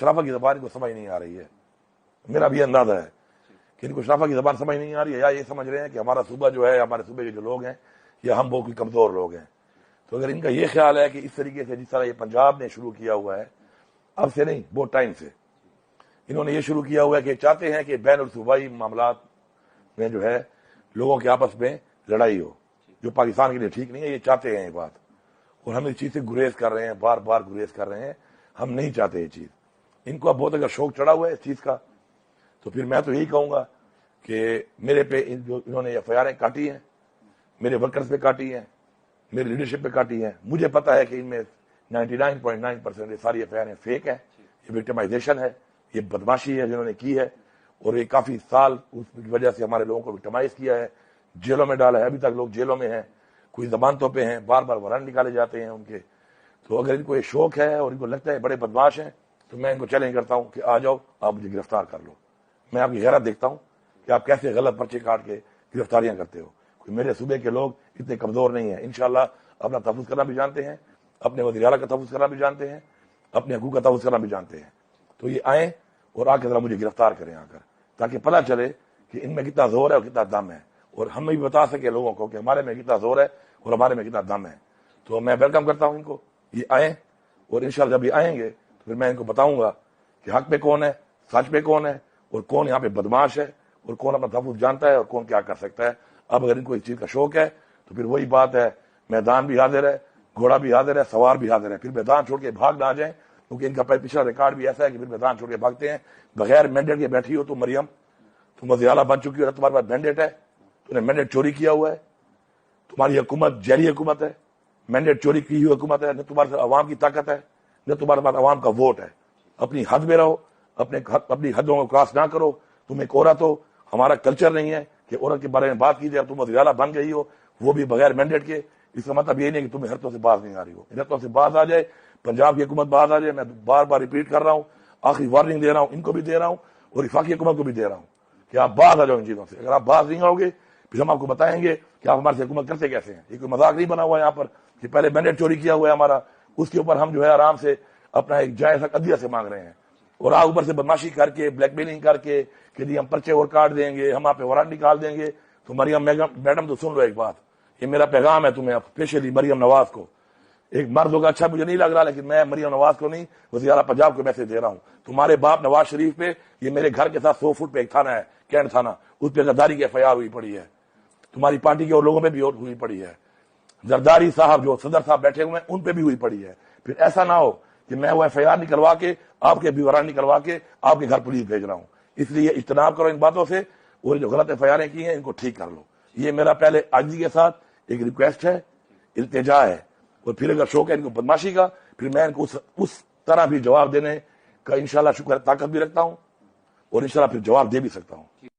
शराफत की ज़बान इनको समझ नहीं आ रही है। मेरा भी अंदाजा है कि इनको शराफत की ज़बान समझ नहीं आ रही है, या ये समझ रहे हैं कि हमारा सूबा जो है, हमारे सूबे के जो लोग हैं, या हम बहुत कमज़ोर लोग हैं। तो अगर इनका ये ख्याल है कि इस तरीके से जिस तरह ये पंजाब ने शुरू किया हुआ है, अब से नहीं बहुत टाइम से इन्होंने ये शुरू किया हुआ है कि चाहते हैं कि बैन सूबाई मामलात में जो है लोगों के आपस में लड़ाई हो, जो पाकिस्तान के लिए ठीक नहीं है। ये चाहते हैं ये बात, और हम इस चीज़ से गुरेज कर रहे हैं, बार बार गुरेज कर रहे हैं। हम नहीं चाहते ये चीज़। इनको अब बहुत अगर शौक चढ़ा हुआ है इस चीज़ का, तो फिर मैं तो यही कहूँगा कि मेरे पे जो इन्होंने FIR काटी हैं, मेरे वर्कर्स पे काटी हैं, मेरी लीडरशिप पे काटी हैं, मुझे पता है कि इनमें 99.9% ये सारी FIR फेक है, ये विक्टिमाइजेशन है, ये बदमाशी है जिन्होंने की है, और ये काफ़ी साल उसकी वजह से हमारे लोगों को विक्टिमाइज किया है, जेलों में डाला है। अभी तक लोग जेलों में हैं, कोई जमानतों पे हैं, बार बार वारंट निकाले जाते हैं उनके। तो अगर इनको ये शौक है और इनको लगता है बड़े बदमाश हैं, तो मैं इनको चैलेंज करता हूँ कि आ जाओ, आप मुझे गिरफ्तार कर लो। मैं आपकी गैरत देखता हूँ कि आप कैसे गलत पर्चे काट के गिरफ्तारियां करते हो। कोई मेरे सूबे के लोग इतने कमजोर नहीं है, इंशाल्लाह अपना तहफ़्फ़ुज़ करना भी जानते हैं, अपने वज़ीर आला का तहफ़्फ़ुज़ करना भी जानते हैं, अपने हकूक़ का तहफ़्फ़ुज़ करना भी जानते हैं। तो ये आए और आके जरा मुझे गिरफ्तार करें आकर, ताकि पता चले कि इनमें कितना जोर है और कितना दम है, और हम भी बता सके लोगों को कि हमारे में कितना जोर है और हमारे में कितना दम है। तो मैं वेलकम करता हूँ इनको, ये आए, और इंशाल्लाह जब ये आएंगे तो फिर मैं इनको बताऊंगा कि हक पे कौन है, सच पे कौन है, और कौन यहाँ पे बदमाश है, और कौन अपना तहफ़्फ़ुज़ जानता है, और कौन क्या कर सकता है। अब अगर इनको इस चीज़ का शौक है तो फिर वही बात है, मैदान भी हाजिर है, घोड़ा भी हाजिर है, सवार भी हाजिर है। फिर मैदान छोड़ के भाग ना जाए, क्योंकि इनका पिछला रिकॉर्ड भी ऐसा है कि फिर मैदान छोड़ के भागते हैं। बगैर मैंडेट के बैठी हो तुम मरियम, तुम वज़ीर आला बन चुकी हो, तुम्हारे पास मैंडेट है, तुमने मैंडेट चोरी किया हुआ है, तुम्हारी हुकूमत जैली हुकूमत है, मैंडेट चोरी की हुई हुकूमत है, न तुम्हारे पास अवाम की ताकत है, न तुम्हारे पास अवाम का वोट है। अपनी हद में रहो, अपनी हदों को क्रॉस ना करो। तुम एक औरत हो, हमारा कल्चर नहीं है कि औरत के बारे में बात की जाए। तुम वज़ीर आला बन गई हो, वो भी बगैर मैंडेट के। इसका मतलब ये नहीं कि तुम्हें हरतों से बात नहीं आ रही हो। हरतों से बात आ जाए, पंजाब की हुकूमत बात आ जाए। मैं बार बार रिपीट कर रहा हूँ, आखिरी वार्निंग दे रहा हूँ, इनको भी दे रहा हूँ और वफाकी हुकूमत को भी दे रहा हूँ कि आप बात आ जाओ इन चीजों से। अगर आप बात नहीं आओगे फिर हम आपको बताएंगे कि आप हमारे से हुकूमत करते कैसे हैं। ये कोई मजाक नहीं बना हुआ है यहाँ पर कि पहले मैंडेट चोरी किया हुआ है हमारा, उसके ऊपर हम जो है आराम से अपना एक जायजा कदिया से मांग रहे हैं, और आप ऊपर से बदमाशी करके, ब्लैकमेलिंग करके कि जी हम पर्चे और काट देंगे, हम आप पे वारंट निकाल देंगे। तो मरियम मैडम तो सुन लो एक बात, ये मेरा पैगाम है तुम्हें, स्पेशली मरियम नवाज को। एक मर्द होगा अच्छा मुझे नहीं लग रहा, लेकिन मैं मरियम नवाज को नहीं, वज़ीर आला पंजाब को मैसेज दे रहा हूं। तुम्हारे बाप नवाज शरीफ पे, ये मेरे घर के साथ 100 फुट पे एक थाना है, कैंट थाना, उस पर गद्दारी की FIR हुई पड़ी है। तुम्हारी पार्टी के और लोगों पे भी हुई पड़ी है। जरदारी साहब जो सदर साहब बैठे हुए हैं उन पे भी हुई पड़ी है। फिर ऐसा ना हो कि मैं वो FIR निकलवा के, आपके भी वारंट निकलवा के आपके घर पुलिस भेज रहा हूं। इसलिए इज्तनाब करो इन बातों से, और जो गलत FIR की हैं इनको ठीक कर लो। ये मेरा पहले आजी के साथ एक रिक्वेस्ट है, इल्तिजा है। और फिर अगर शौक है इनको बदमाशी का, फिर मैं इनको उस तरह भी जवाब देने का इंशाल्लाह शुक्र ताकत भी रखता हूं, और इंशाल्लाह फिर जवाब दे भी सकता हूं।